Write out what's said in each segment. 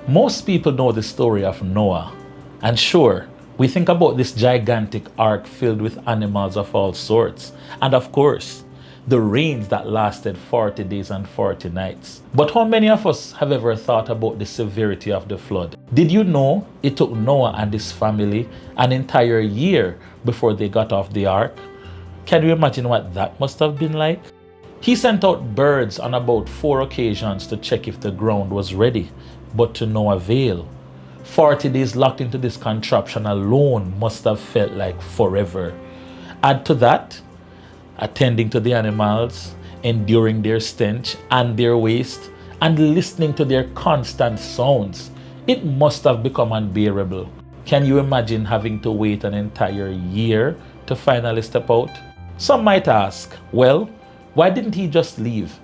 Most people know the story of Noah, and sure, we think about this gigantic ark filled with animals of all sorts, and of course, the rains that lasted 40 days and 40 nights. But how many of us have ever thought about the severity of the flood? Did you know it took Noah and his family an entire year before they got off the ark? Can you imagine what that must have been like? He sent out birds on about 4 occasions to check if the ground was ready, but to no avail. 40 days locked into this contraption alone must have felt like forever. Add to that, attending to the animals, enduring their stench and their waste, and listening to their constant sounds. It must have become unbearable. Can you imagine having to wait an entire year to finally step out? Some might ask, well, why didn't he just leave?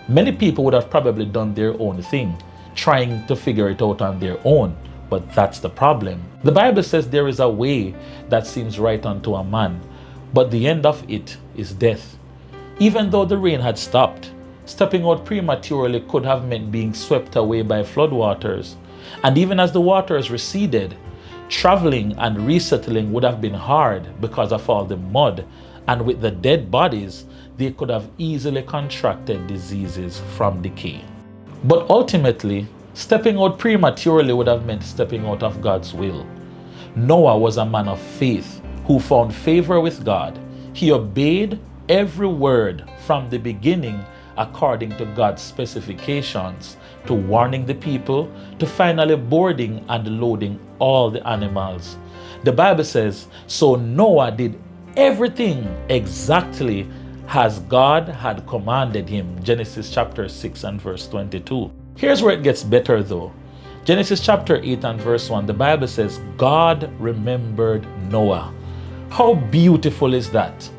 Many people would have probably done their own thing, trying to figure it out on their own, but that's the problem. The Bible says there is a way that seems right unto a man, but the end of it is death. Even though the rain had stopped, stepping out prematurely could have meant being swept away by floodwaters. And even as the waters receded, traveling and resettling would have been hard because of all the mud, and with the dead bodies, they could have easily contracted diseases from decay. But ultimately, stepping out prematurely would have meant stepping out of God's will. Noah was a man of faith who found favor with God. He obeyed every word from the beginning according to God's specifications, to warning the people, to finally boarding and loading all the animals. The Bible says, so Noah did everything exactly as God had commanded him. Genesis chapter 6 and verse 22. Here's where it gets better though. Genesis chapter 8 and verse 1, the Bible says, God remembered Noah. How beautiful is that?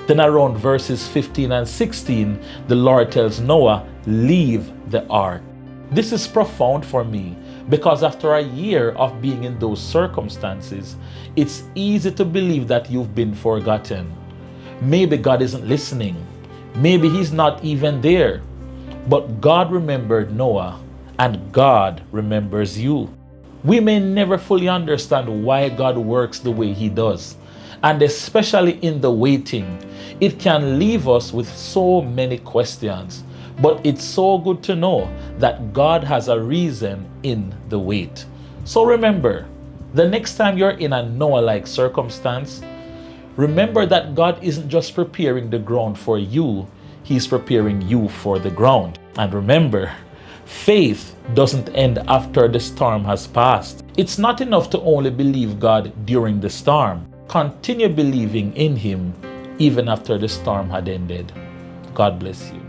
Then around verses 15 and 16, the Lord tells Noah, leave the ark. This is profound for me because after a year of being in those circumstances, it's easy to believe that you've been forgotten. Maybe God isn't listening. Maybe he's not even there. But God remembered Noah, and God remembers you. We may never fully understand why God works the way he does. And especially in the waiting, it can leave us with so many questions. But it's so good to know that God has a reason in the wait. So remember, the next time you're in a Noah-like circumstance, remember that God isn't just preparing the ground for you, he's preparing you for the ground. And remember, faith doesn't end after the storm has passed. It's not enough to only believe God during the storm. Continue believing in him even after the storm had ended. God bless you.